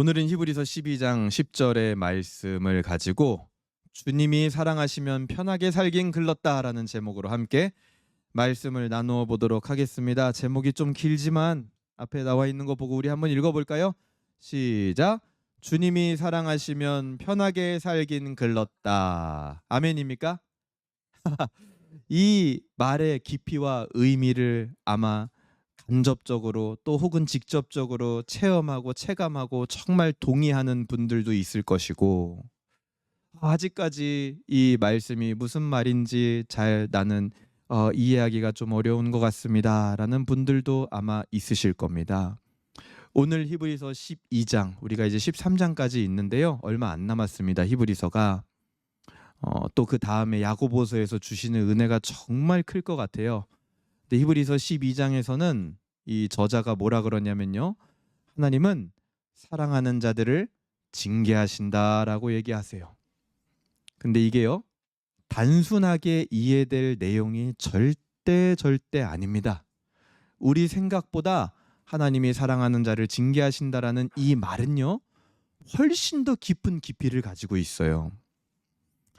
오늘은 히브리서 12장 10절의 말씀을 가지고 주님이 사랑하시면 편하게 살긴 글렀다라는 제목으로 함께 말씀을 나누어 보도록 하겠습니다. 제목이 좀 길지만 앞에 나와 있는 거 보고 우리 한번 읽어볼까요? 시작. 주님이 사랑하시면 편하게 살긴 글렀다. 아멘입니까? 이 말의 깊이와 의미를 아마 간접적으로 또 혹은 직접적으로 체험하고 체감하고 정말 동의하는 분들도 있을 것이고, 아직까지 이 말씀이 무슨 말인지 잘 나는 이해하기가 좀 어려운 것 같습니다 라는 분들도 아마 있으실 겁니다. 오늘 히브리서 12장, 우리가 이제 13장까지 있는데요, 얼마 안 남았습니다. 히브리서가 또 그 다음에 야고보서에서 주시는 은혜가 정말 클 것 같아요. 근데 히브리서 12장에서는 이 저자가 뭐라 그러냐면요, 하나님은 사랑하는 자들을 징계하신다라고 얘기하세요. 근데 이게요, 단순하게 이해될 내용이 절대 아닙니다. 우리 생각보다 하나님이 사랑하는 자를 징계하신다라는 이 말은요, 훨씬 더 깊은 깊이를 가지고 있어요.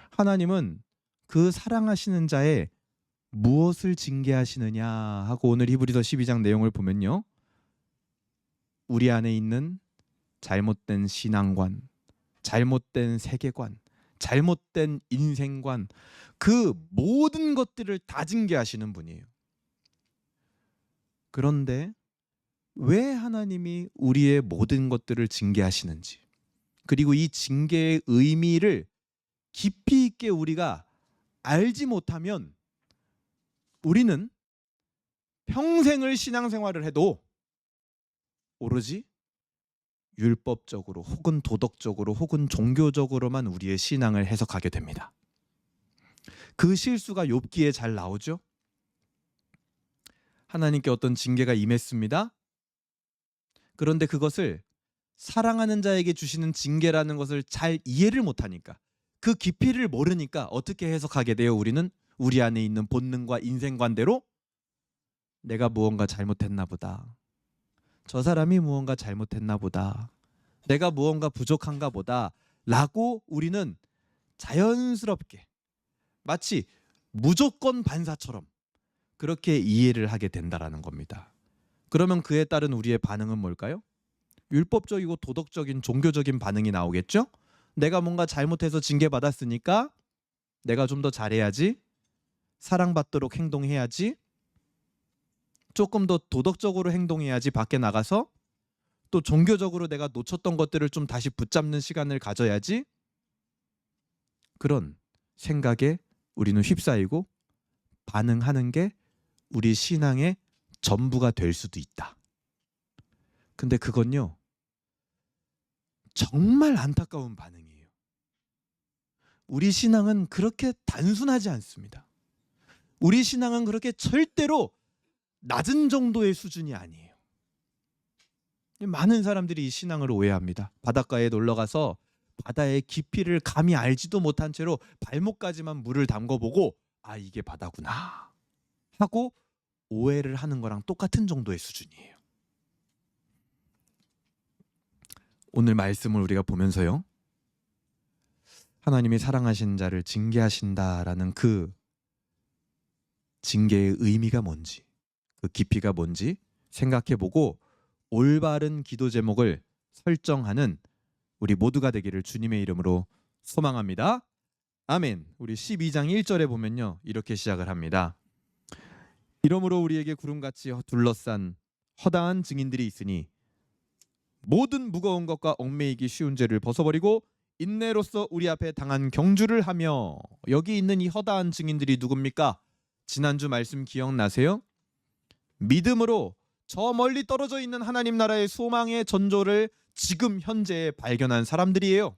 하나님은 그 사랑하시는 자의 무엇을 징계하시느냐 하고 오늘 히브리서 12장 내용을 보면요, 우리 안에 있는 잘못된 신앙관, 잘못된 세계관, 잘못된 인생관, 그 모든 것들을 다 징계하시는 분이에요. 그런데 왜 하나님이 우리의 모든 것들을 징계하시는지, 그리고 이 징계의 의미를 깊이 있게 우리가 알지 못하면 우리는 평생을 신앙생활을 해도 오로지 율법적으로 혹은 도덕적으로 혹은 종교적으로만 우리의 신앙을 해석하게 됩니다. 그 실수가 욥기에 잘 나오죠. 하나님께 어떤 징계가 임했습니다. 그런데 그것을 사랑하는 자에게 주시는 징계라는 것을 잘 이해를 못하니까, 그 깊이를 모르니까 어떻게 해석하게 돼요? 우리는 우리 안에 있는 본능과 인생관대로 내가 무언가 잘못했나 보다, 저 사람이 무언가 잘못했나 보다, 내가 무언가 부족한가 보다 라고 우리는 자연스럽게 마치 무조건 반사처럼 그렇게 이해를 하게 된다라는 겁니다. 그러면 그에 따른 우리의 반응은 뭘까요? 율법적이고 도덕적인 종교적인 반응이 나오겠죠? 내가 뭔가 잘못해서 징계받았으니까 내가 좀 더 잘해야지, 사랑받도록 행동해야지, 조금 더 도덕적으로 행동해야지, 밖에 나가서 또 종교적으로 내가 놓쳤던 것들을 좀 다시 붙잡는 시간을 가져야지, 그런 생각에 우리는 휩싸이고 반응하는 게 우리 신앙의 전부가 될 수도 있다. 근데 그건요, 정말 안타까운 반응이에요. 우리 신앙은 그렇게 단순하지 않습니다. 우리 신앙은 그렇게 절대로 낮은 정도의 수준이 아니에요. 많은 사람들이 이 신앙을 오해합니다. 바닷가에 놀러가서 바다의 깊이를 감히 알지도 못한 채로 발목까지만 물을 담궈보고 아, 이게 바다구나 하고 오해를 하는 거랑 똑같은 정도의 수준이에요. 오늘 말씀을 우리가 보면서요, 하나님이 사랑하신 자를 징계하신다라는 그 징계의 의미가 뭔지, 그 깊이가 뭔지 생각해보고 올바른 기도 제목을 설정하는 우리 모두가 되기를 주님의 이름으로 소망합니다. 아멘. 우리 12장 1절에 보면요, 이렇게 시작을 합니다. 이러므로 우리에게 구름같이 둘러싼 허다한 증인들이 있으니 모든 무거운 것과 얽매이기 쉬운 죄를 벗어버리고 인내로써 우리 앞에 당한 경주를 하며. 여기 있는 이 허다한 증인들이 누굽니까? 지난주 말씀 기억나세요? 믿음으로 저 멀리 떨어져 있는 하나님 나라의 소망의 전조를 지금 현재에 발견한 사람들이에요.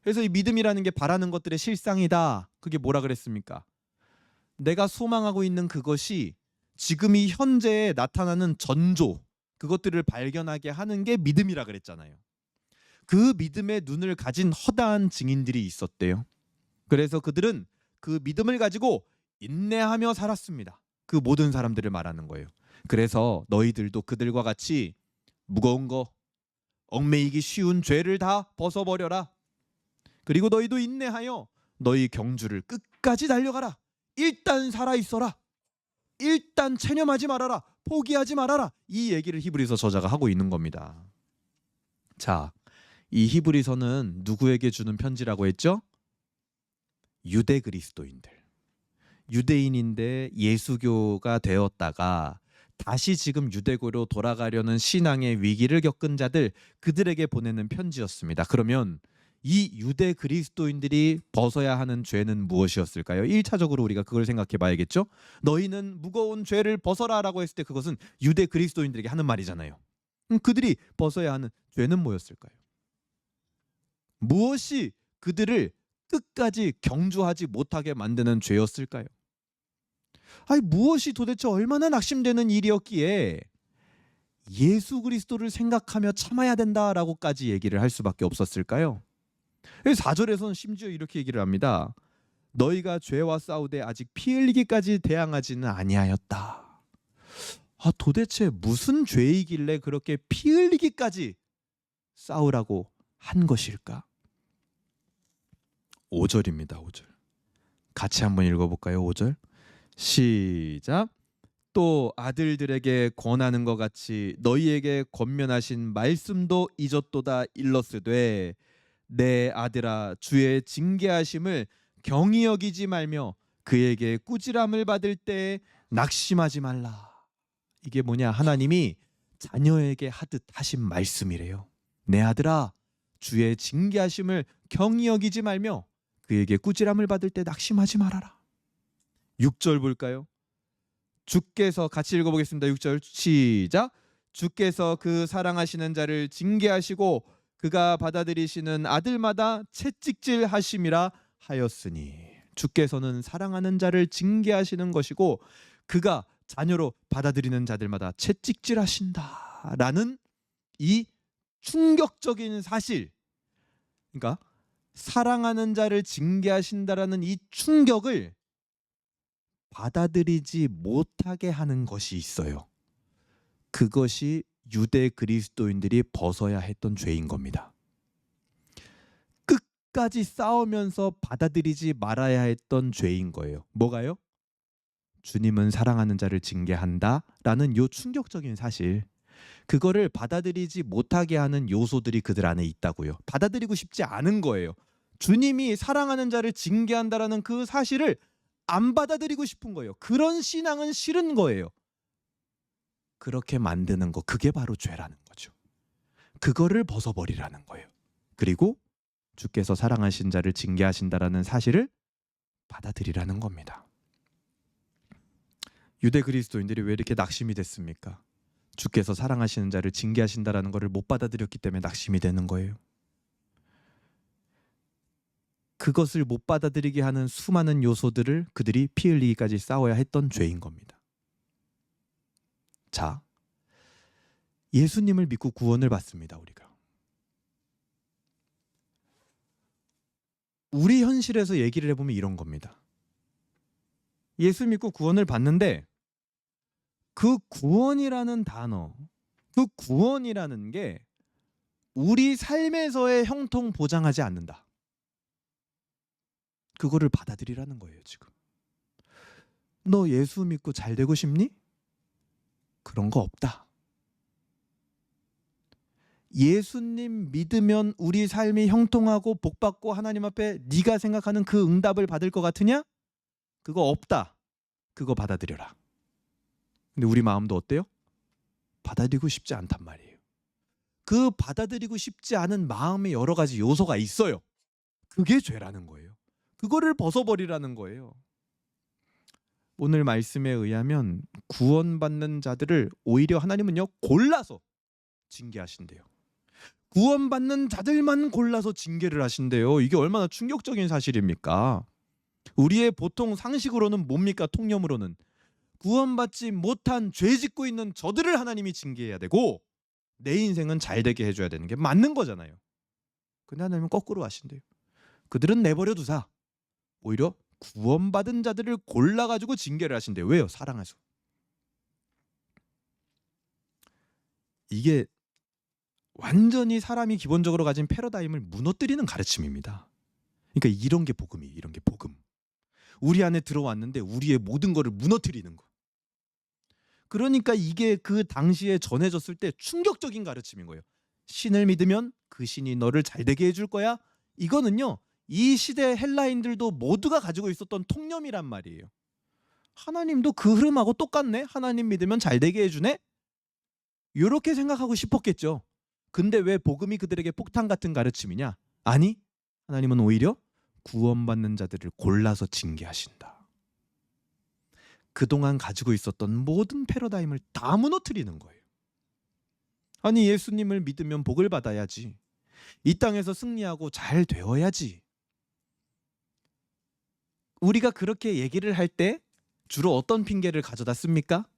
그래서 이 믿음이라는 게 바라는 것들의 실상이다. 그게 뭐라 그랬습니까? 내가 소망하고 있는 그것이 지금 이 현재에 나타나는 전조, 그것들을 발견하게 하는 게 믿음이라 그랬잖아요. 그 믿음의 눈을 가진 허다한 증인들이 있었대요. 그래서 그들은 그 믿음을 가지고 인내하며 살았습니다. 그 모든 사람들을 말하는 거예요. 그래서 너희들도 그들과 같이 무거운 거, 얽매이기 쉬운 죄를 다 벗어버려라. 그리고 너희도 인내하여 너희 경주를 끝까지 달려가라. 일단 살아있어라. 일단 체념하지 말아라. 포기하지 말아라. 이 얘기를 히브리서 저자가 하고 있는 겁니다. 자, 이 히브리서는 누구에게 주는 편지라고 했죠? 유대 그리스도인들. 유대인인데 예수교가 되었다가 다시 지금 유대교로 돌아가려는 신앙의 위기를 겪은 자들, 그들에게 보내는 편지였습니다. 그러면 이 유대 그리스도인들이 벗어야 하는 죄는 무엇이었을까요? 1차적으로 우리가 그걸 생각해 봐야겠죠? 너희는 무거운 죄를 벗어라라고 했을 때 그것은 유대 그리스도인들에게 하는 말이잖아요. 그들이 벗어야 하는 죄는 뭐였을까요? 무엇이 그들을 끝까지 경주하지 못하게 만드는 죄였을까요? 아니, 무엇이 도대체 얼마나 낙심되는 일이었기에 예수 그리스도를 생각하며 참아야 된다라고까지 얘기를 할 수밖에 없었을까요? 4절에서는 심지어 이렇게 얘기를 합니다. 너희가 죄와 싸우되 아직 피 흘리기까지 대항하지는 아니하였다. 도대체 무슨 죄이길래 그렇게 피 흘리기까지 싸우라고 한 것일까? 5절입니다. 5절. 같이 한번 읽어볼까요? 5절. 시작. 또 아들들에게 권하는 것 같이 너희에게 권면하신 말씀도 잊었도다. 일러스되 내 아들아, 주의 징계하심을 경히 여기지 말며 그에게 꾸지람을 받을 때 낙심하지 말라. 이게 뭐냐? 하나님이 자녀에게 하듯 하신 말씀이래요. 내 아들아, 주의 징계하심을 경히 여기지 말며 그에게 꾸지람을 받을 때 낙심하지 말아라. 6절 볼까요? 주께서, 같이 읽어보겠습니다. 6절 시작. 주께서 그 사랑하시는 자를 징계하시고 그가 받아들이시는 아들마다 채찍질 하심이라 하였으니, 주께서는 사랑하는 자를 징계하시는 것이고 그가 자녀로 받아들이는 자들마다 채찍질 하신다라는 이 충격적인 사실, 그러니까 사랑하는 자를 징계하신다라는 이 충격을 받아들이지 못하게 하는 것이 있어요. 그것이 유대 그리스도인들이 벗어야 했던 죄인 겁니다. 끝까지 싸우면서 받아들이지 말아야 했던 죄인 거예요. 뭐가요? 주님은 사랑하는 자를 징계한다라는 요 충격적인 사실, 그거를 받아들이지 못하게 하는 요소들이 그들 안에 있다고요. 받아들이고 싶지 않은 거예요. 주님이 사랑하는 자를 징계한다라는 그 사실을 안 받아들이고 싶은 거예요. 그런 신앙은 싫은 거예요. 그렇게 만드는 거, 그게 바로 죄라는 거죠. 그거를 벗어버리라는 거예요. 그리고 주께서 사랑하신 자를 징계하신다라는 사실을 받아들이라는 겁니다. 유대 그리스도인들이 왜 이렇게 낙심이 됐습니까? 주께서 사랑하시는 자를 징계하신다라는 것을 못 받아들였기 때문에 낙심이 되는 거예요. 그것을 못 받아들이게 하는 수많은 요소들을 그들이 피 흘리기까지 싸워야 했던 죄인 겁니다. 자, 예수님을 믿고 구원을 받습니다. 우리 현실에서 얘기를 해보면 이런 겁니다. 예수 믿고 구원을 받는데 그 구원이라는 단어, 그 구원이라는 게 우리 삶에서의 형통 보장하지 않는다. 그거를 받아들이라는 거예요. 지금 너 예수 믿고 잘 되고 싶니? 그런 거 없다. 예수님 믿으면 우리 삶이 형통하고 복받고 하나님 앞에 네가 생각하는 그 응답을 받을 것 같으냐? 그거 없다. 그거 받아들여라. 근데 우리 마음도 어때요? 받아들이고 싶지 않단 말이에요. 그 받아들이고 싶지 않은 마음의 여러 가지 요소가 있어요. 그게 죄라는 거예요. 그거를 벗어버리라는 거예요. 오늘 말씀에 의하면 구원받는 자들을 오히려 하나님은요, 골라서 징계하신대요. 구원받는 자들만 골라서 징계를 하신대요. 이게 얼마나 충격적인 사실입니까? 우리의 보통 상식으로는 뭡니까? 통념으로는 구원받지 못한 죄 짓고 있는 저들을 하나님이 징계해야 되고 내 인생은 잘 되게 해줘야 되는 게 맞는 거잖아요. 근데 하나님은 거꾸로 하신대요. 그들은 내버려 두사 오히려 구원받은 자들을 골라가지고 징계를 하신대요. 왜요? 사랑해서. 이게 완전히 사람이 기본적으로 가진 패러다임을 무너뜨리는 가르침입니다. 그러니까 이런 게 복음이에요. 이런 게 복음. 우리 안에 들어왔는데 우리의 모든 거를 무너뜨리는 거. 그러니까 이게 그 당시에 전해졌을 때 충격적인 가르침인 거예요. 신을 믿으면 그 신이 너를 잘되게 해줄 거야. 이거는요, 이 시대 헬라인들도 모두가 가지고 있었던 통념이란 말이에요. 하나님도 그 흐름하고 똑같네. 하나님 믿으면 잘되게 해주네. 이렇게 생각하고 싶었겠죠. 근데 왜 복음이 그들에게 폭탄 같은 가르침이냐? 아니, 하나님은 오히려 구원받는 자들을 골라서 징계하신다. 그동안 가지고 있었던 모든 패러다임을 다 무너뜨리는 거예요. 아니, 예수님을 믿으면 복을 받아야지. 이 땅에서 승리하고 잘 되어야지. 우리가 그렇게 얘기를 할 때 주로 어떤 핑계를 가져다 씁니까?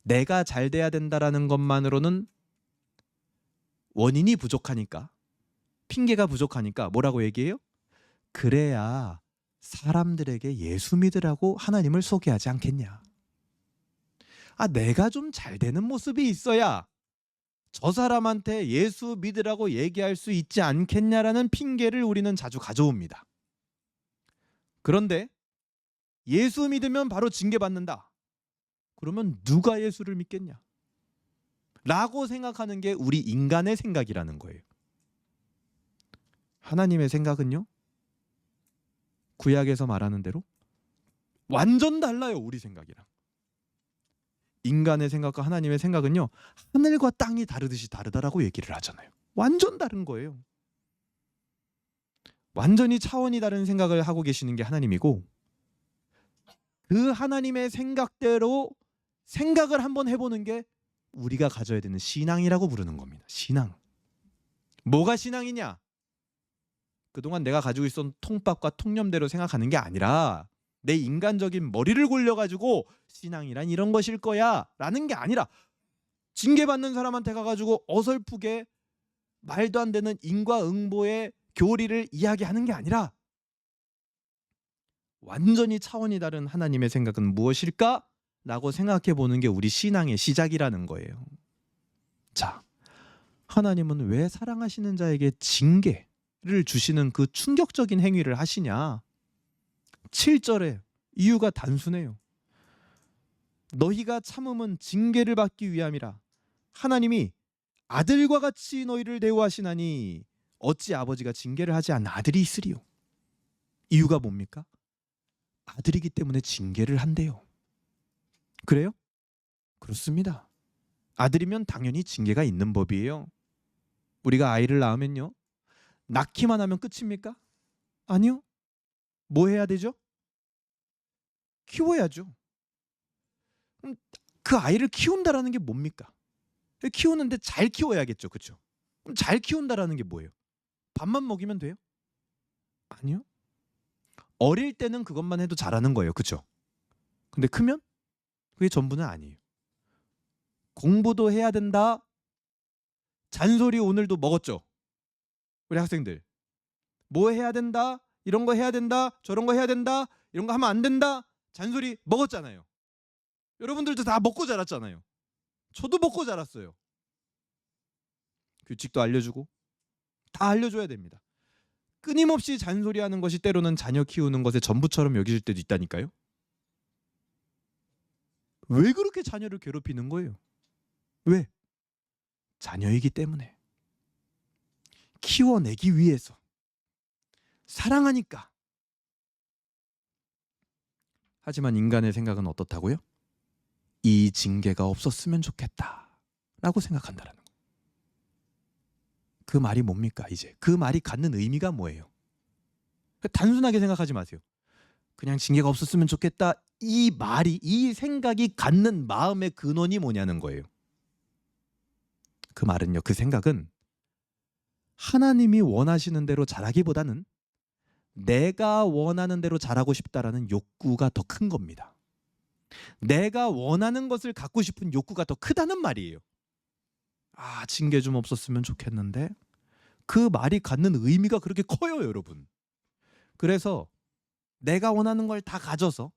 내가 잘 돼야 된다라는 것만으로는 원인이 부족하니까, 핑계가 부족하니까 뭐라고 얘기해요? 그래야 사람들에게 예수 믿으라고 하나님을 소개하지 않겠냐. 아, 내가 좀 잘 되는 모습이 있어야 저 사람한테 예수 믿으라고 얘기할 수 있지 않겠냐라는 핑계를 우리는 자주 가져옵니다. 그런데 예수 믿으면 바로 징계받는다. 그러면 누가 예수를 믿겠냐? 라고 생각하는 게 우리 인간의 생각이라는 거예요. 하나님의 생각은요, 구약에서 말하는 대로 완전 달라요. 우리 생각이랑. 인간의 생각과 하나님의 생각은요, 하늘과 땅이 다르듯이 다르다라고 얘기를 하잖아요. 완전 다른 거예요. 완전히 차원이 다른 생각을 하고 계시는 게 하나님이고, 그 하나님의 생각대로 생각을 한번 해보는 게 우리가 가져야 되는 신앙이라고 부르는 겁니다. 신앙. 뭐가 신앙이냐? 그동안 내가 가지고 있었던 통밥과 통념대로 생각하는 게 아니라 내 인간적인 머리를 굴려가지고 신앙이란 이런 것일 거야 라는 게 아니라, 징계받는 사람한테 가가지고 어설프게 말도 안 되는 인과응보의 교리를 이야기하는 게 아니라 완전히 차원이 다른 하나님의 생각은 무엇일까? 라고 생각해 보는 게 우리 신앙의 시작이라는 거예요. 자, 하나님은 왜 사랑하시는 자에게 징계를 주시는 그 충격적인 행위를 하시냐? 7절에 이유가 단순해요. 너희가 참음은 징계를 받기 위함이라. 하나님이 아들과 같이 너희를 대우하시나니 어찌 아버지가 징계를 하지 않는 아들이 있으리요. 이유가 뭡니까? 아들이기 때문에 징계를 한대요. 그래요? 그렇습니다. 아들이면 당연히 징계가 있는 법이에요. 우리가 아이를 낳으면요, 낳기만 하면 끝입니까? 아니요. 뭐 해야 되죠? 키워야죠. 그 아이를 키운다라는 게 뭡니까? 키우는데 잘 키워야겠죠. 그렇죠? 그럼 잘 키운다라는 게 뭐예요? 밥만 먹이면 돼요? 아니요. 어릴 때는 그것만 해도 잘하는 거예요. 그렇죠? 근데 크면 그게 전부는 아니에요. 공부도 해야 된다. 잔소리 오늘도 먹었죠? 우리 학생들. 뭐 해야 된다? 이런 거 해야 된다. 저런 거 해야 된다. 이런 거 하면 안 된다. 잔소리 먹었잖아요. 여러분들도 다 먹고 자랐잖아요. 저도 먹고 자랐어요. 규칙도 알려주고 다 알려줘야 됩니다. 끊임없이 잔소리하는 것이 때로는 자녀 키우는 것의 전부처럼 여겨질 때도 있다니까요. 왜 그렇게 자녀를 괴롭히는 거예요? 왜? 자녀이기 때문에. 키워내기 위해서. 사랑하니까. 하지만 인간의 생각은 어떻다고요? 이 징계가 없었으면 좋겠다 라고 생각한다라는 거예요. 그 말이 뭡니까? 이제 그 말이 갖는 의미가 뭐예요? 단순하게 생각하지 마세요. 그냥 징계가 없었으면 좋겠다, 이 말이, 이 생각이 갖는 마음의 근원이 뭐냐는 거예요. 그 말은요, 그 생각은 하나님이 원하시는 대로 자라기보다는 내가 원하는 대로 자라고 싶다라는 욕구가 더 큰 겁니다. 내가 원하는 것을 갖고 싶은 욕구가 더 크다는 말이에요. 아, 징계 좀 없었으면 좋겠는데. 그 말이 갖는 의미가 그렇게 커요, 여러분. 그래서 내가 원하는 걸 다 가져서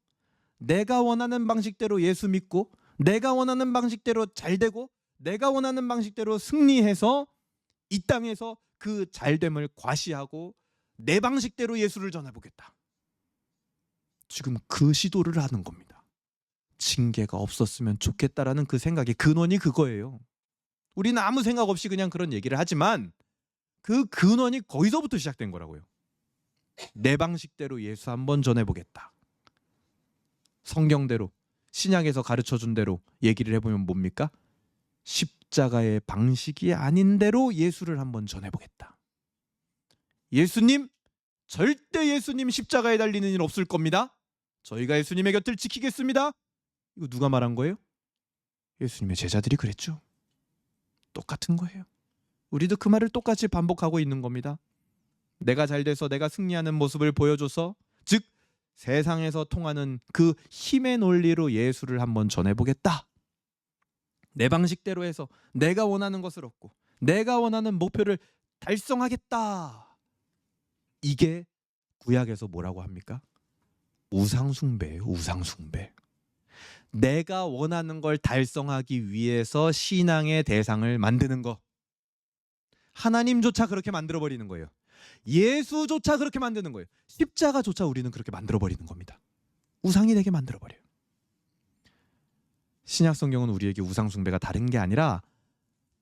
내가 원하는 방식대로 예수 믿고 내가 원하는 방식대로 잘 되고 내가 원하는 방식대로 승리해서 이 땅에서 그 잘됨을 과시하고 내 방식대로 예수를 전해보겠다. 지금 그 시도를 하는 겁니다. 징계가 없었으면 좋겠다라는 그 생각의 근원이 그거예요. 우리는 아무 생각 없이 그냥 그런 얘기를 하지만 그 근원이 거기서부터 시작된 거라고요. 내 방식대로 예수 한번 전해보겠다. 성경대로 신약에서 가르쳐준 대로 얘기를 해보면 뭡니까? 십자가의 방식이 아닌 대로 예수를 한번 전해보겠다. 예수님, 절대 예수님 십자가에 달리는 일 없을 겁니다. 저희가 예수님의 곁을 지키겠습니다. 이거 누가 말한 거예요? 예수님의 제자들이 그랬죠. 똑같은 거예요. 우리도 그 말을 똑같이 반복하고 있는 겁니다. 내가 잘 돼서 내가 승리하는 모습을 보여줘서, 즉 세상에서 통하는 그 힘의 논리로 예수를 한번 전해보겠다. 내 방식대로 해서 내가 원하는 것을 얻고 내가 원하는 목표를 달성하겠다. 이게 구약에서 뭐라고 합니까? 우상숭배예요. 우상숭배. 내가 원하는 걸 달성하기 위해서 신앙의 대상을 만드는 거. 하나님조차 그렇게 만들어버리는 거예요. 예수조차 그렇게 만드는 거예요. 십자가조차 우리는 그렇게 만들어버리는 겁니다. 우상이 되게 만들어버려요. 신약 성경은 우리에게 우상숭배가 다른 게 아니라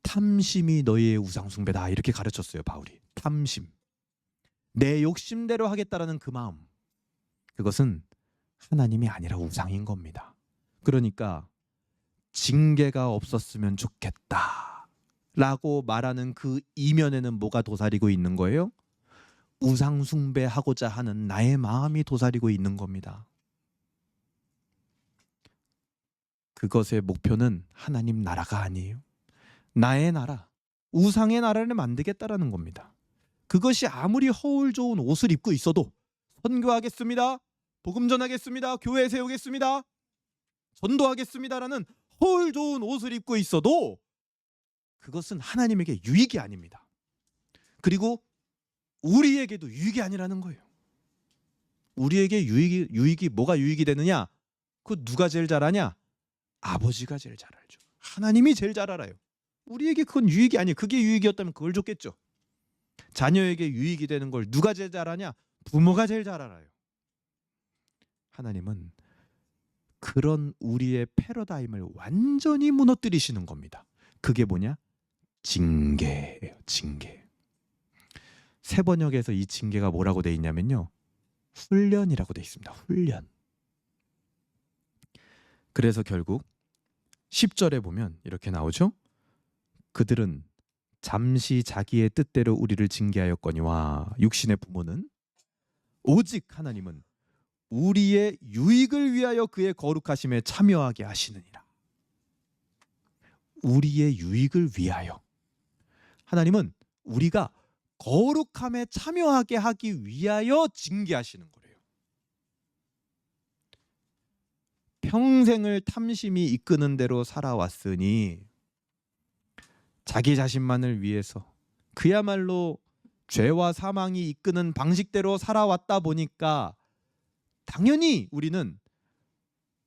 탐심이 너희의 우상숭배다 이렇게 가르쳤어요. 바울이. 탐심. 내 욕심대로 하겠다라는 그 마음. 그것은 하나님이 아니라 우상인 겁니다. 그러니까 징계가 없었으면 좋겠다 라고 말하는 그 이면에는 뭐가 도사리고 있는 거예요? 우상숭배하고자 하는 나의 마음이 도사리고 있는 겁니다. 그것의 목표는 하나님 나라가 아니에요. 나의 나라, 우상의 나라를 만들겠다라는 겁니다. 그것이 아무리 허울 좋은 옷을 입고 있어도 선교하겠습니다, 복음 전하겠습니다, 교회 세우겠습니다, 전도하겠습니다라는 허울 좋은 옷을 입고 있어도 그것은 하나님에게 유익이 아닙니다. 그리고 우리에게도 유익이 아니라는 거예요. 우리에게 유익이 뭐가 유익이 되느냐? 그거 누가 제일 잘 아냐? 아버지가 제일 잘 알죠. 하나님이 제일 잘 알아요. 우리에게 그건 유익이 아니에요. 그게 유익이었다면 그걸 줬겠죠. 자녀에게 유익이 되는 걸 누가 제일 잘 아냐? 부모가 제일 잘 알아요. 하나님은 그런 우리의 패러다임을 완전히 무너뜨리시는 겁니다. 그게 뭐냐? 징계예요. 징계. 세번역에서 이 징계가 뭐라고 돼 있냐면요, 훈련이라고 돼 있습니다. 훈련. 그래서 결국 10절에 보면 이렇게 나오죠. 그들은 잠시 자기의 뜻대로 우리를 징계하였거니와 육신의 부모는 오직 하나님은 우리의 유익을 위하여 그의 거룩하심에 참여하게 하시느니라. 우리의 유익을 위하여. 하나님은 우리가 거룩함에 참여하게 하기 위하여 징계하시는 거래요. 평생을 탐심이 이끄는 대로 살아왔으니 자기 자신만을 위해서 그야말로 죄와 사망이 이끄는 방식대로 살아왔다 보니까 당연히 우리는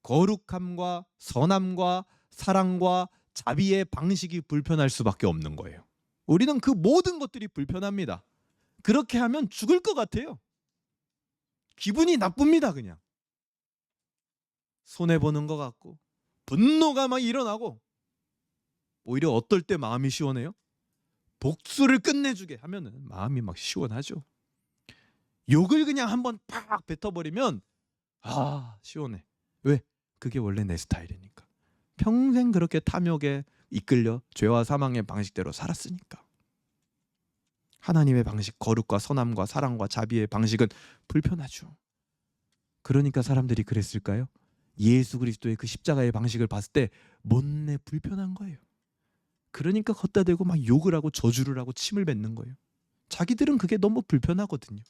거룩함과 선함과 사랑과 자비의 방식이 불편할 수밖에 없는 거예요. 우리는 그 모든 것들이 불편합니다. 그렇게 하면 죽을 것 같아요. 기분이 나쁩니다. 그냥 손해보는 것 같고 분노가 막 일어나고, 오히려 어떨 때 마음이 시원해요? 복수를 끝내주게 하면은 마음이 막 시원하죠. 욕을 그냥 한번 팍 뱉어버리면 시원해. 왜? 그게 원래 내 스타일이니까. 평생 그렇게 탐욕에 이끌려 죄와 사망의 방식대로 살았으니까. 하나님의 방식, 거룩과 선함과 사랑과 자비의 방식은 불편하죠. 그러니까 사람들이 그랬을까요? 예수 그리스도의 그 십자가의 방식을 봤을 때 못내 불편한 거예요. 그러니까 걷다 대고 막 욕을 하고 저주를 하고 침을 뱉는 거예요. 자기들은 그게 너무 불편하거든요.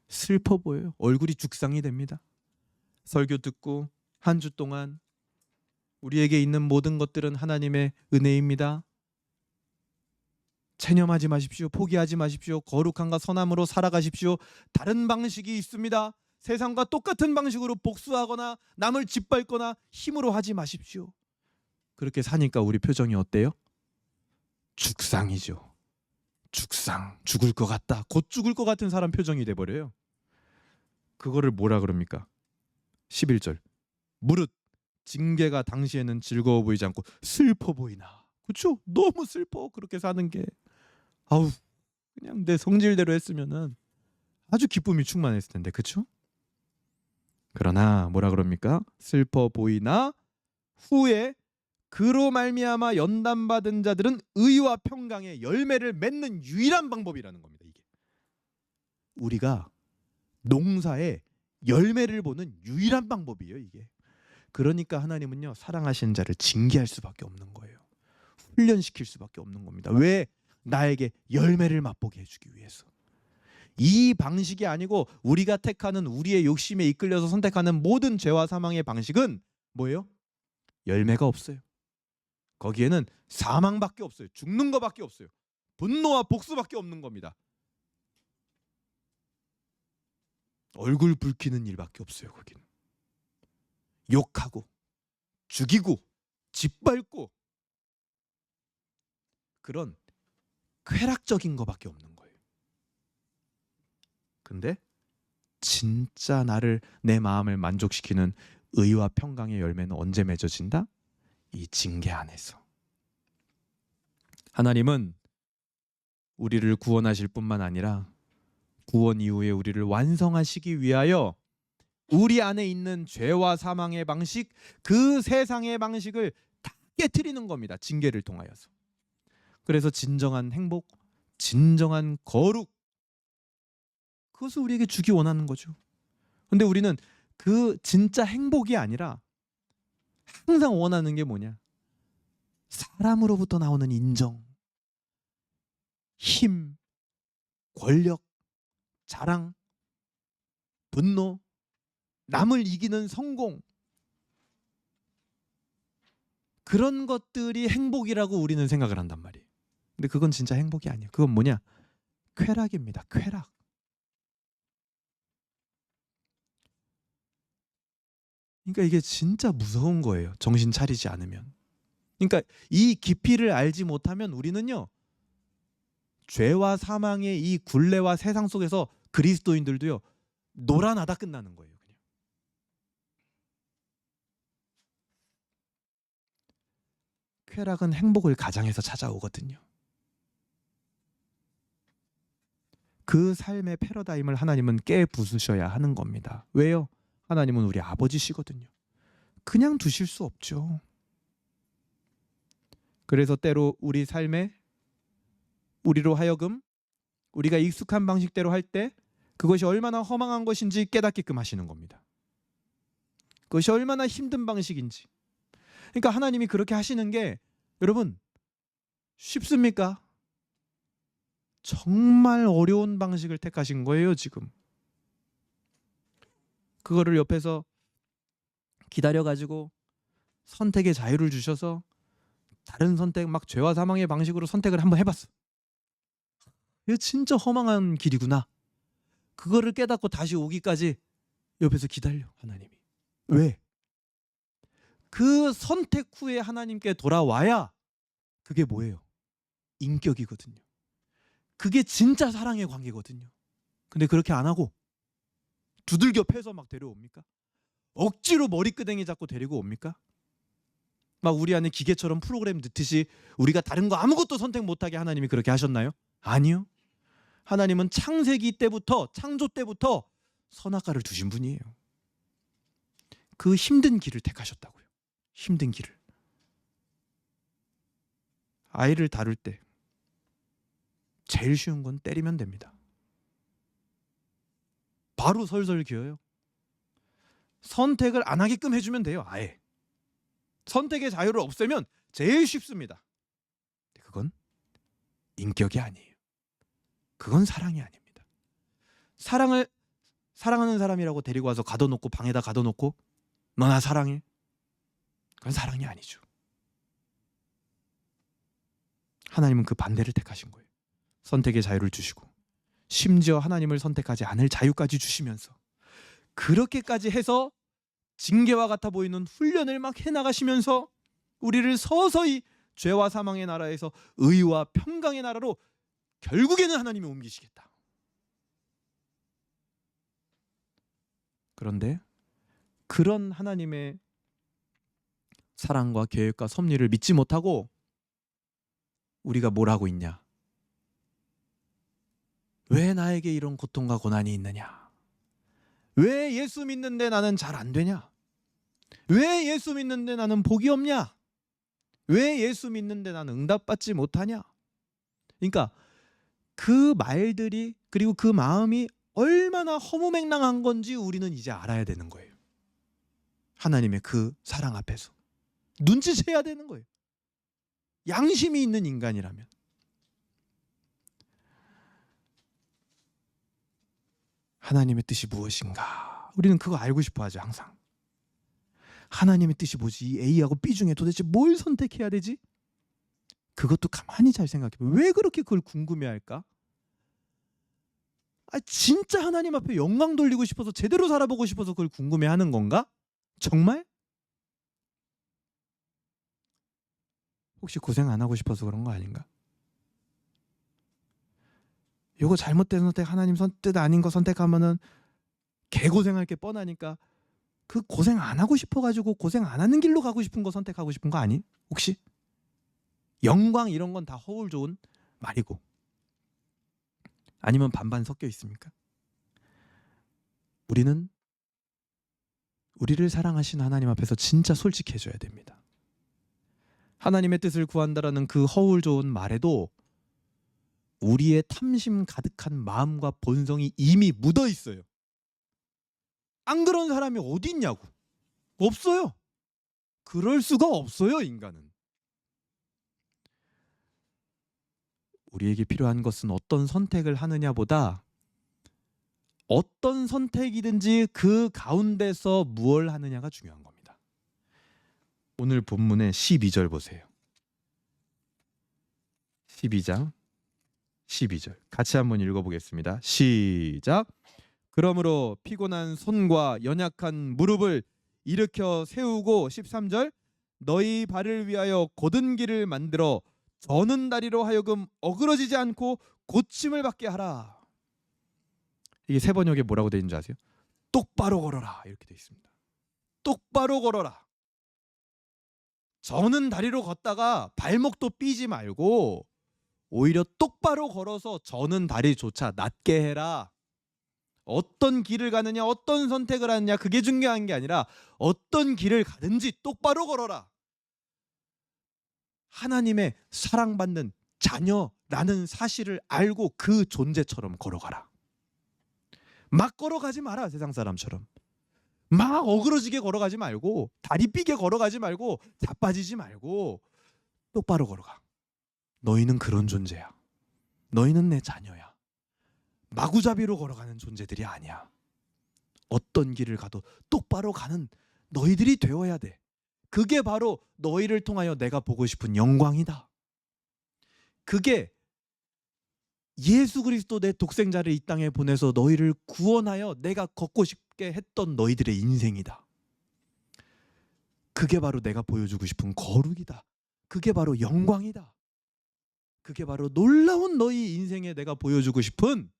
슬퍼 보여요. 얼굴이 죽상이 됩니다. 설교 듣고 한 주 동안 우리에게 있는 모든 것들은 하나님의 은혜입니다. 체념하지 마십시오. 포기하지 마십시오. 거룩함과 선함으로 살아가십시오. 다른 방식이 있습니다. 세상과 똑같은 방식으로 복수하거나 남을 짓밟거나 힘으로 하지 마십시오. 그렇게 사니까 우리 표정이 어때요? 죽상이죠. 죽상. 죽을 것 같다. 곧 죽을 것 같은 사람 표정이 돼버려요. 그거를 뭐라 그럽니까? 11절. 무릇 징계가 당시에는 즐거워 보이지 않고 슬퍼 보이나. 그렇죠? 너무 슬퍼 그렇게 사는 게. 아우 그냥 내 성질대로 했으면은 아주 기쁨이 충만했을 텐데. 그렇죠? 그러나 뭐라 그럽니까? 슬퍼 보이나 후에 그로 말미암아 연단받은 자들은 의와 평강의 열매를 맺는 유일한 방법이라는 겁니다. 이게 우리가 농사에 열매를 보는 유일한 방법이에요. 이게 그러니까 하나님은요 사랑하시는 자를 징계할 수밖에 없는 거예요. 훈련시킬 수밖에 없는 겁니다. 왜? 나에게 열매를 맛보게 해주기 위해서. 이 방식이 아니고 우리가 택하는 우리의 욕심에 이끌려서 선택하는 모든 죄와 사망의 방식은 뭐예요? 열매가 없어요. 거기에는 사망밖에 없어요. 죽는 것밖에 없어요. 분노와 복수밖에 없는 겁니다. 얼굴 붉히는 일밖에 없어요. 거기는 욕하고 죽이고 짓밟고 그런 쾌락적인 것밖에 없는 거예요. 근데 진짜 나를 내 마음을 만족시키는 의와 평강의 열매는 언제 맺어진다? 이 징계 안에서. 하나님은 우리를 구원하실 뿐만 아니라 구원 이후에 우리를 완성하시기 위하여 우리 안에 있는 죄와 사망의 방식, 그 세상의 방식을 다 깨트리는 겁니다. 징계를 통하여서. 그래서 진정한 행복, 진정한 거룩, 그것을 우리에게 주기 원하는 거죠. 근데 우리는 그 진짜 행복이 아니라 항상 원하는 게 뭐냐? 사람으로부터 나오는 인정, 힘, 권력, 자랑, 분노, 남을 이기는 성공, 그런 것들이 행복이라고 우리는 생각을 한단 말이에요. 근데 그건 진짜 행복이 아니에요. 그건 뭐냐? 쾌락입니다. 쾌락. 그러니까 이게 진짜 무서운 거예요. 정신 차리지 않으면. 그러니까 이 깊이를 알지 못하면 우리는요. 죄와 사망의 이 굴레와 세상 속에서 그리스도인들도요. 놀아나다 끝나는 거예요. 그냥. 쾌락은 행복을 가장해서 찾아오거든요. 그 삶의 패러다임을 하나님은 깨부수셔야 하는 겁니다. 왜요? 하나님은 우리 아버지시거든요. 그냥 두실 수 없죠. 그래서 때로 우리 삶에 우리로 하여금 우리가 익숙한 방식대로 할 때 그것이 얼마나 허망한 것인지 깨닫게끔 하시는 겁니다. 그것이 얼마나 힘든 방식인지. 그러니까 하나님이 그렇게 하시는 게 여러분 쉽습니까? 정말 어려운 방식을 택하신 거예요, 지금. 그거를 옆에서 기다려가지고 선택의 자유를 주셔서 다른 선택, 막 죄와 사망의 방식으로 선택을 한번 해봤어. 이거 진짜 허망한 길이구나. 그거를 깨닫고 다시 오기까지 옆에서 기다려, 하나님이. 왜? 그 선택 후에 하나님께 돌아와야 그게 뭐예요? 인격이거든요. 그게 진짜 사랑의 관계거든요. 근데 그렇게 안 하고 두들겨 패서 막 데려옵니까? 억지로 머리끄댕이 잡고 데리고 옵니까? 막 우리 안에 기계처럼 프로그램 넣듯이 우리가 다른 거 아무것도 선택 못하게 하나님이 그렇게 하셨나요? 아니요. 하나님은 창세기 때부터, 창조 때부터 선악과를 두신 분이에요. 그 힘든 길을 택하셨다고요. 힘든 길을. 아이를 다룰 때 제일 쉬운 건 때리면 됩니다. 바로 설설 기어요. 선택을 안 하게끔 해주면 돼요. 아예. 선택의 자유를 없애면 제일 쉽습니다. 그건 인격이 아니에요. 그건 사랑이 아닙니다. 사랑을 사랑하는 사람이라고 데리고 와서 가둬놓고 방에다 가둬놓고 너 나 사랑해? 그건 사랑이 아니죠. 하나님은 그 반대를 택하신 거예요. 선택의 자유를 주시고 심지어 하나님을 선택하지 않을 자유까지 주시면서 그렇게까지 해서 징계와 같아 보이는 훈련을 막 해나가시면서 우리를 서서히 죄와 사망의 나라에서 의와 평강의 나라로 결국에는 하나님이 옮기시겠다. 그런데 그런 하나님의 사랑과 계획과 섭리를 믿지 못하고 우리가 뭘 하고 있냐? 왜 나에게 이런 고통과 고난이 있느냐? 왜 예수 믿는데 나는 잘 안 되냐? 왜 예수 믿는데 나는 복이 없냐? 왜 예수 믿는데 나는 응답받지 못하냐? 그러니까 그 말들이 그리고 그 마음이 얼마나 허무맹랑한 건지 우리는 이제 알아야 되는 거예요. 하나님의 그 사랑 앞에서 눈치채야 되는 거예요. 양심이 있는 인간이라면. 하나님의 뜻이 무엇인가? 우리는 그거 알고 싶어 하죠, 항상. 하나님의 뜻이 뭐지? 이 A하고 B 중에 도대체 뭘 선택해야 되지? 그것도 가만히 잘 생각해 보면 왜 그렇게 그걸 궁금해할까? 진짜 하나님 앞에 영광 돌리고 싶어서 제대로 살아보고 싶어서 그걸 궁금해하는 건가? 정말? 혹시 고생 안 하고 싶어서 그런 거 아닌가? 요거 잘못된 선택, 하나님 뜻 아닌 거 선택하면은 개고생할 게 뻔하니까 그 고생 안 하고 싶어가지고 고생 안 하는 길로 가고 싶은 거 선택하고 싶은 거 아니? 혹시? 영광 이런 건 다 허울 좋은 말이고. 아니면 반반 섞여 있습니까? 우리는 우리를 사랑하신 하나님 앞에서 진짜 솔직해져야 됩니다. 하나님의 뜻을 구한다라는 그 허울 좋은 말에도 우리의 탐심 가득한 마음과 본성이 이미 묻어 있어요. 안 그런 사람이 어디 있냐고. 없어요. 그럴 수가 없어요, 인간은. 우리에게 필요한 것은 어떤 선택을 하느냐보다 어떤 선택이든지 그 가운데서 무엇을 하느냐가 중요한 겁니다. 오늘 본문의 12절 보세요. 12장 12절 같이 한번 읽어보겠습니다. 시작. 그러므로 피곤한 손과 연약한 무릎을 일으켜 세우고 13절 너희 발을 위하여 곧은 길을 만들어 저는 다리로 하여금 어그러지지 않고 고침을 받게 하라. 이게 세 번역에 뭐라고 되어 있는지 아세요? 똑바로 걸어라 이렇게 되어 있습니다. 똑바로 걸어라. 저는 다리로 걷다가 발목도 삐지 말고 오히려 똑바로 걸어서 저는 다리조차 낮게 해라. 어떤 길을 가느냐 어떤 선택을 하느냐 그게 중요한 게 아니라 어떤 길을 가든지 똑바로 걸어라. 하나님의 사랑받는 자녀라는 사실을 알고 그 존재처럼 걸어가라. 막 걸어가지 마라. 세상 사람처럼 막 어그러지게 걸어가지 말고 다리 삐게 걸어가지 말고 자빠지지 말고 똑바로 걸어가. 너희는 그런 존재야. 너희는 내 자녀야. 마구잡이로 걸어가는 존재들이 아니야. 어떤 길을 가도 똑바로 가는 너희들이 되어야 돼. 그게 바로 너희를 통하여 내가 보고 싶은 영광이다. 그게 예수 그리스도 내 독생자를 이 땅에 보내서 너희를 구원하여 내가 걷고 싶게 했던 너희들의 인생이다. 그게 바로 내가 보여주고 싶은 거룩이다. 그게 바로 영광이다. 그게 바로 놀라운 너희 인생에 내가 보여주고 싶은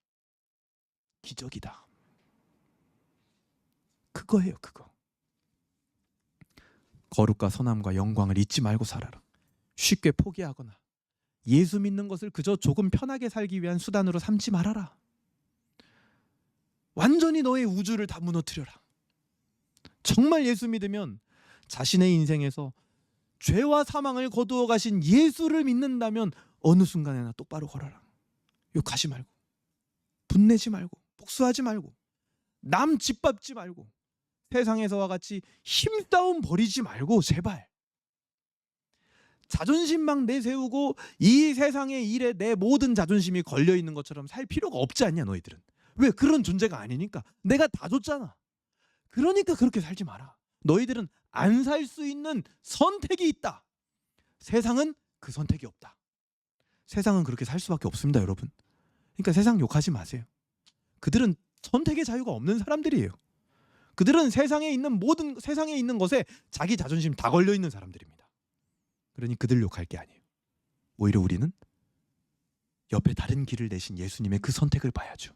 기적이다. 그거예요, 그거. 거룩과 선함과 영광을 잊지 말고 살아라. 쉽게 포기하거나 예수 믿는 것을 그저 조금 편하게 살기 위한 수단으로 삼지 말아라. 완전히 너의 우주를 다 무너뜨려라. 정말 예수 믿으면 자신의 인생에서 죄와 사망을 거두어 가신 예수를 믿는다면 어느 순간에나 똑바로 걸어라. 욕하지 말고 분내지 말고 복수하지 말고 남 짓밟지 말고 세상에서와 같이 힘싸움 벌이지 말고 제발 자존심 막 내세우고 이 세상의 일에 내 모든 자존심이 걸려있는 것처럼 살 필요가 없지 않냐 너희들은. 왜? 그런 존재가 아니니까. 내가 다 줬잖아. 그러니까 그렇게 살지 마라. 너희들은 안 살 수 있는 선택이 있다. 세상은 그 선택이 없다. 세상은 그렇게 살 수밖에 없습니다, 여러분. 그러니까 세상 욕하지 마세요. 그들은 선택의 자유가 없는 사람들이에요. 그들은 세상에 있는 것에 자기 자존심 다 걸려 있는 사람들입니다. 그러니 그들 욕할 게 아니에요. 오히려 우리는 옆에 다른 길을 내신 예수님의 그 선택을 봐야죠.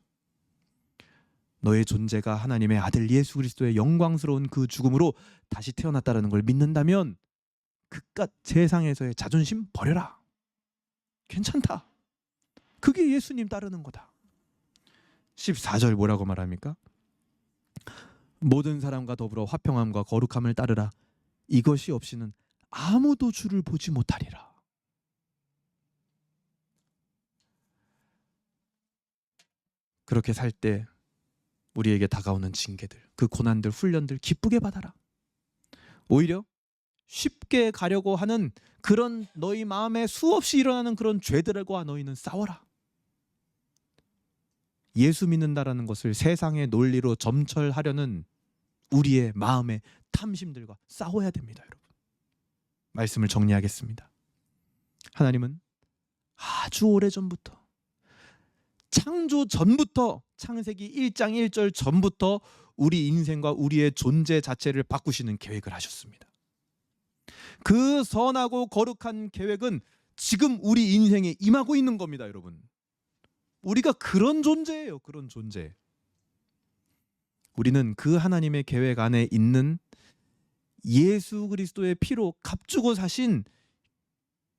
너의 존재가 하나님의 아들 예수 그리스도의 영광스러운 그 죽음으로 다시 태어났다는 걸 믿는다면 그깟 세상에서의 자존심 버려라. 괜찮다. 그게 예수님 따르는 거다. 14절 뭐라고 말합니까? 모든 사람과 더불어 화평함과 거룩함을 따르라. 이것이 없이는 아무도 주를 보지 못하리라. 그렇게 살 때 우리에게 다가오는 징계들, 그 고난들, 훈련들 기쁘게 받아라. 오히려 쉽게 가려고 하는 그런 너희 마음에 수없이 일어나는 그런 죄들과 너희는 싸워라. 예수 믿는다라는 것을 세상의 논리로 점철하려는 우리의 마음의 탐심들과 싸워야 됩니다, 여러분. 말씀을 정리하겠습니다. 하나님은 아주 오래전부터, 창조 전부터, 창세기 1장 1절 전부터 우리 인생과 우리의 존재 자체를 바꾸시는 계획을 하셨습니다. 그 선하고 거룩한 계획은 지금 우리 인생에 임하고 있는 겁니다, 여러분. 우리가 그런 존재예요, 그런 존재. 우리는 그 하나님의 계획 안에 있는 예수 그리스도의 피로 값주고 사신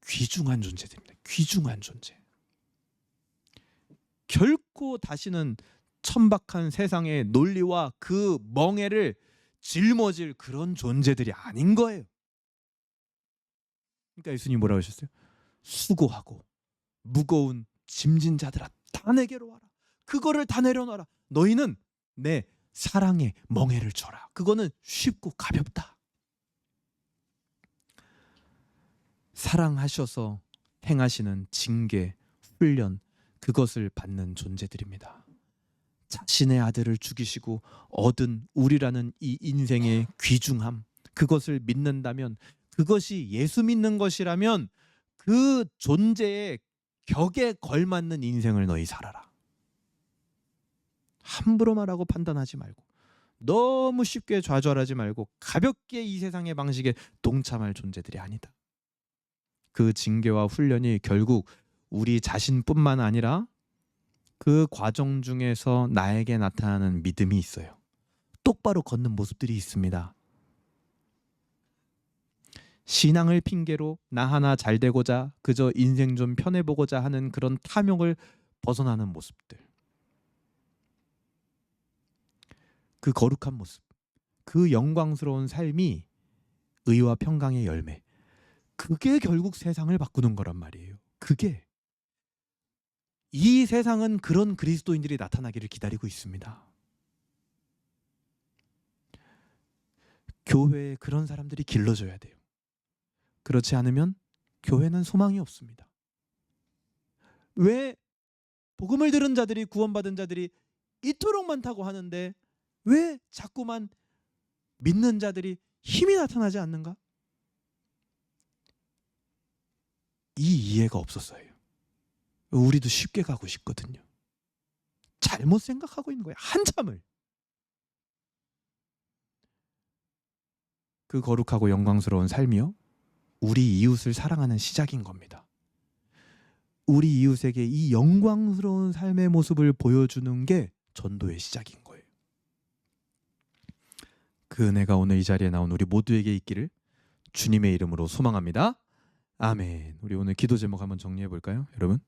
귀중한 존재들입니다. 귀중한 존재. 결코 다시는 천박한 세상의 논리와 그 멍에를 짊어질 그런 존재들이 아닌 거예요. 그러니까 예수님이 뭐라고 하셨어요? 수고하고 무거운 짐진 자들아 다 내게로 와라. 그거를 다 내려놔라. 너희는 내 사랑의 멍에를 져라. 그거는 쉽고 가볍다. 사랑하셔서 행하시는 징계, 훈련, 그것을 받는 존재들입니다. 자신의 아들을 죽이시고 얻은 우리라는 이 인생의 귀중함, 그것을 믿는다면, 그것이 예수 믿는 것이라면 그 존재의 격에 걸맞는 인생을 너희 살아라. 함부로 말하고 판단하지 말고, 너무 쉽게 좌절하지 말고, 가볍게 이 세상의 방식에 동참할 존재들이 아니다. 그 징계와 훈련이 결국 우리 자신뿐만 아니라 그 과정 중에서 나에게 나타나는 믿음이 있어요. 똑바로 걷는 모습들이 있습니다. 신앙을 핑계로 나 하나 잘 되고자 그저 인생 좀 편해보고자 하는 그런 탐욕을 벗어나는 모습들. 그 거룩한 모습, 그 영광스러운 삶이 의와 평강의 열매. 그게 결국 세상을 바꾸는 거란 말이에요. 그게. 이 세상은 그런 그리스도인들이 나타나기를 기다리고 있습니다. 교회에 그런 사람들이 길러져야 돼요. 그렇지 않으면 교회는 소망이 없습니다. 왜 복음을 들은 자들이, 구원받은 자들이 이토록 많다고 하는데 왜 자꾸만 믿는 자들이 힘이 나타나지 않는가? 이 이해가 없었어요. 우리도 쉽게 가고 싶거든요. 잘못 생각하고 있는 거예요. 한참을. 그 거룩하고 영광스러운 삶이요, 우리 이웃을 사랑하는 시작인 겁니다. 우리 이웃에게 이 영광스러운 삶의 모습을 보여주는 게 전도의 시작인 거예요. 그 은혜가 오늘 이 자리에 나온 우리 모두에게 있기를 주님의 이름으로 소망합니다. 아멘. 우리 오늘 기도 제목 한번 정리해 볼까요, 여러분?